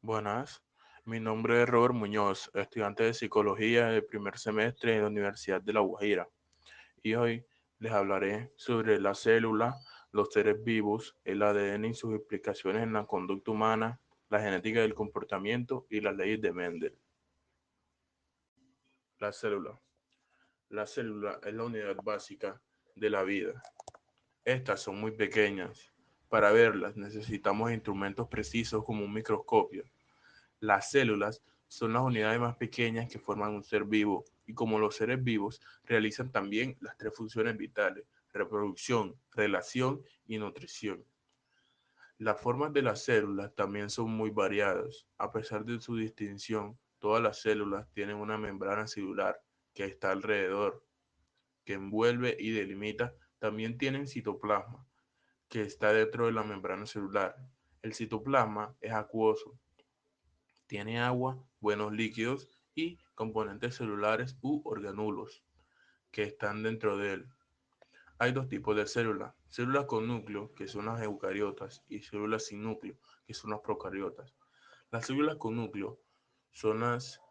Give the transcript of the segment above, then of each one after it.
Buenas, mi nombre es Robert Muñoz, estudiante de Psicología del primer semestre en la Universidad de La Guajira. Y hoy les hablaré sobre la célula, los seres vivos, el ADN y sus implicaciones en la conducta humana, la genética del comportamiento y las leyes de Mendel. La célula. La célula es la unidad básica de la vida. Estas son muy pequeñas. Para verlas necesitamos instrumentos precisos como un microscopio. Las células son las unidades más pequeñas que forman un ser vivo y como los seres vivos realizan también las tres funciones vitales: reproducción, relación y nutrición. Las formas de las células también son muy variadas. A pesar de su distinción, todas las células tienen una membrana celular que está alrededor, que envuelve y delimita. También tienen citoplasma, que está dentro de la membrana celular. El citoplasma es acuoso, tiene agua, buenos líquidos y componentes celulares u organulos que están dentro de él. Hay dos tipos de células: células con núcleo, que son las eucariotas, y células sin núcleo, que son las procariotas. Las células con núcleo son las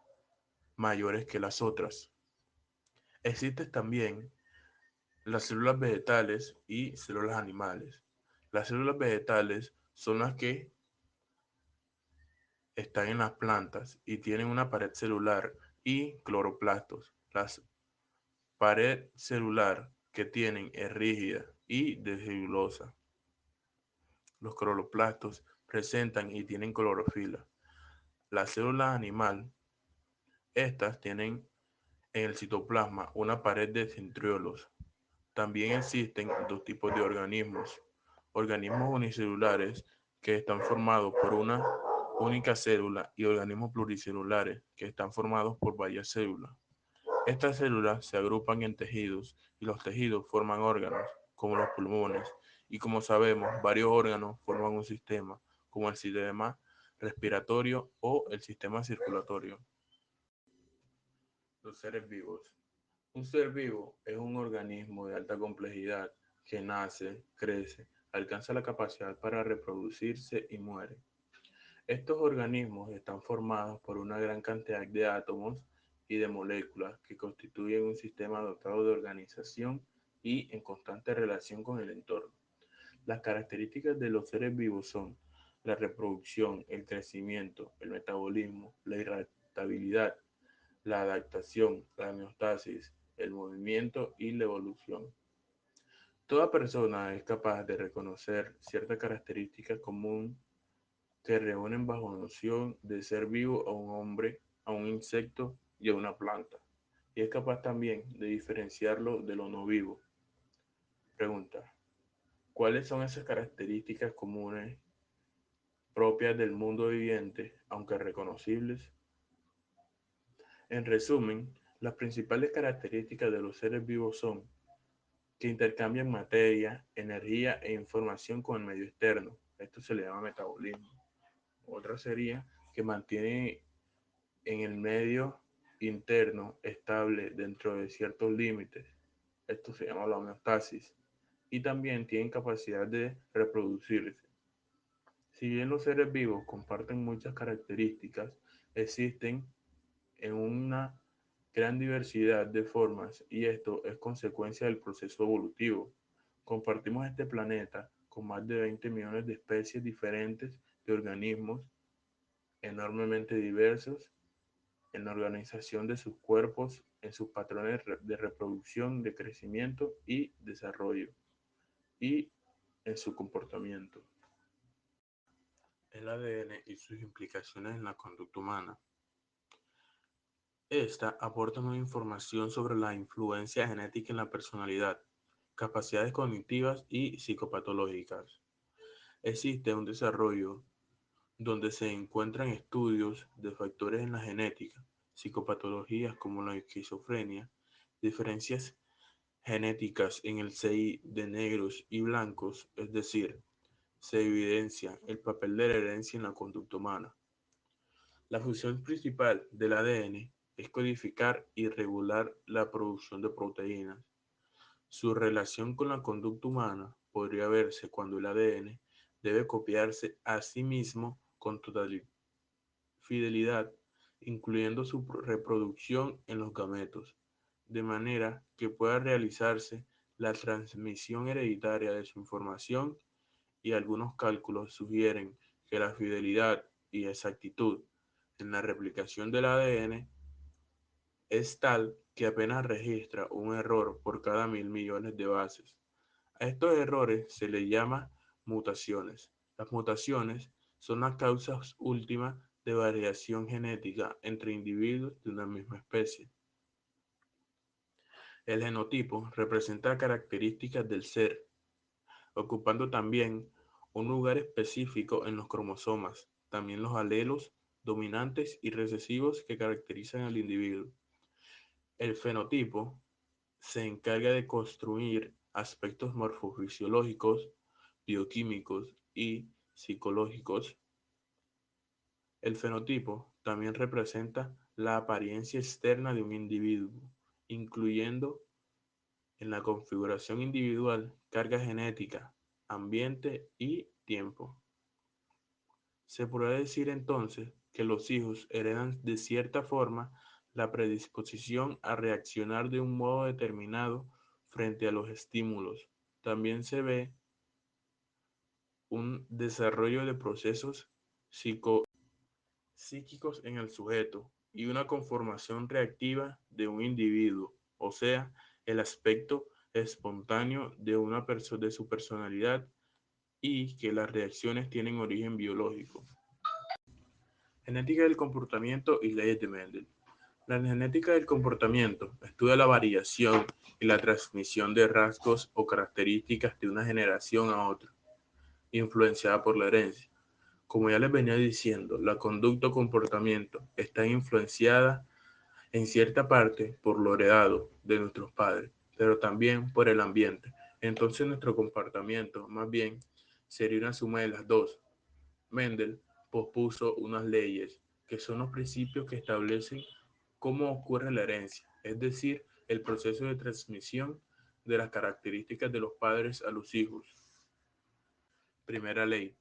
mayores que las otras. Existen también las células vegetales y células animales. Las células vegetales son las que están en las plantas y tienen una pared celular y cloroplastos. La pared celular que tienen es rígida y de celulosa. Los cloroplastos presentan y tienen clorofila. Las células animal, estas tienen en el citoplasma una pared de centriolos. También existen dos tipos de organismos: organismos unicelulares, que están formados por una única célula, y organismos pluricelulares, que están formados por varias células. Estas células se agrupan en tejidos y los tejidos forman órganos, como los pulmones, y como sabemos, varios órganos forman un sistema, como el sistema respiratorio o el sistema circulatorio. Los seres vivos. Un ser vivo es un organismo de alta complejidad que nace, crece, alcanza la capacidad para reproducirse y muere. Estos organismos están formados por una gran cantidad de átomos y de moléculas que constituyen un sistema dotado de organización y en constante relación con el entorno. Las características de los seres vivos son la reproducción, el crecimiento, el metabolismo, la irritabilidad, la adaptación, la homeostasis, el movimiento y la evolución. Toda persona es capaz de reconocer ciertas características comunes que reúnen bajo noción de ser vivo a un hombre, a un insecto y a una planta. Y es capaz también de diferenciarlo de lo no vivo. Pregunta: ¿cuáles son esas características comunes propias del mundo viviente, aunque reconocibles? En resumen, las principales características de los seres vivos son que intercambian materia, energía e información con el medio externo. Esto se le llama metabolismo. Otra sería que mantiene en el medio interno estable dentro de ciertos límites. Esto se llama la homeostasis. Y también tienen capacidad de reproducirse. Si bien los seres vivos comparten muchas características, existen en una gran diversidad de formas, y esto es consecuencia del proceso evolutivo. Compartimos este planeta con más de 20 millones de especies diferentes de organismos enormemente diversos en la organización de sus cuerpos, en sus patrones de reproducción, de crecimiento y desarrollo, y en su comportamiento. El ADN y sus implicaciones en la conducta humana. Esta aporta nueva información sobre la influencia genética en la personalidad, capacidades cognitivas y psicopatológicas. Existe un desarrollo donde se encuentran estudios de factores en la genética, psicopatologías como la esquizofrenia, diferencias genéticas en el CI de negros y blancos, es decir, se evidencia el papel de la herencia en la conducta humana. La función principal del ADN es codificar y regular la producción de proteínas. Su relación con la conducta humana podría verse cuando el ADN debe copiarse a sí mismo con totalidad fidelidad, incluyendo su reproducción en los gametos, de manera que pueda realizarse la transmisión hereditaria de su información, y algunos cálculos sugieren que la fidelidad y exactitud en la replicación del ADN es tal que apenas registra un error por cada 1.000 millones de bases. A estos errores se les llama mutaciones. Las mutaciones son las causas últimas de variación genética entre individuos de una misma especie. El genotipo representa características del ser, ocupando también un lugar específico en los cromosomas, también los alelos dominantes y recesivos que caracterizan al individuo. El fenotipo se encarga de construir aspectos morfofisiológicos, bioquímicos y psicológicos. El fenotipo también representa la apariencia externa de un individuo, incluyendo en la configuración individual carga genética, ambiente y tiempo. Se podría decir entonces que los hijos heredan de cierta forma la predisposición a reaccionar de un modo determinado frente a los estímulos. También se ve un desarrollo de procesos psíquicos en el sujeto y una conformación reactiva de un individuo, o sea, el aspecto espontáneo de, de su personalidad, y que las reacciones tienen origen biológico. Genética del comportamiento y leyes de Mendel. La genética del comportamiento estudia la variación y la transmisión de rasgos o características de una generación a otra, influenciada por la herencia. Como ya les venía diciendo, la conducta o comportamiento está influenciada en cierta parte por lo heredado de nuestros padres, pero también por el ambiente. Entonces nuestro comportamiento más bien sería una suma de las dos. Mendel propuso unas leyes que son los principios que establecen cómo ocurre la herencia, es decir, el proceso de transmisión de las características de los padres a los hijos. Primera ley.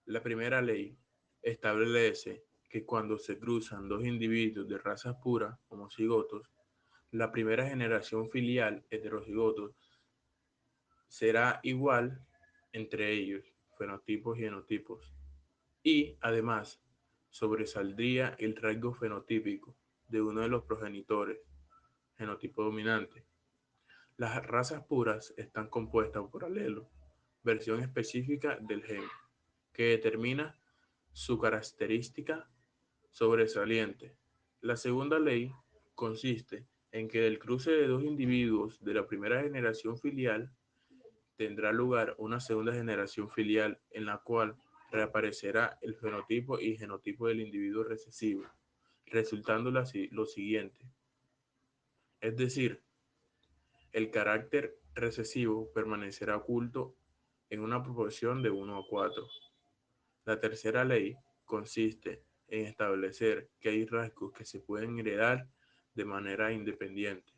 La primera ley establece que cuando se cruzan dos individuos de razas puras, homocigotos, la primera generación filial, heterocigotos, será igual entre ellos, fenotipos y genotipos. Y además, sobresaldría el rasgo fenotípico de uno de los progenitores, genotipo dominante. Las razas puras están compuestas por alelos, versión específica del gen, que determina su característica sobresaliente. La segunda ley consiste en que del cruce de dos individuos de la primera generación filial tendrá lugar una segunda generación filial en la cual reaparecerá el fenotipo y genotipo del individuo recesivo, resultando lo siguiente. Es decir, el carácter recesivo permanecerá oculto en una proporción de 1 a 4. La tercera ley consiste en establecer que hay rasgos que se pueden heredar de manera independiente.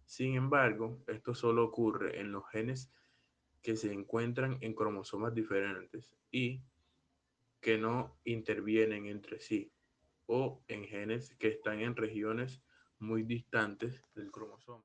Sin embargo, esto solo ocurre en los genes que se encuentran en cromosomas diferentes y que no intervienen entre sí, o en genes que están en regiones muy distantes del cromosoma.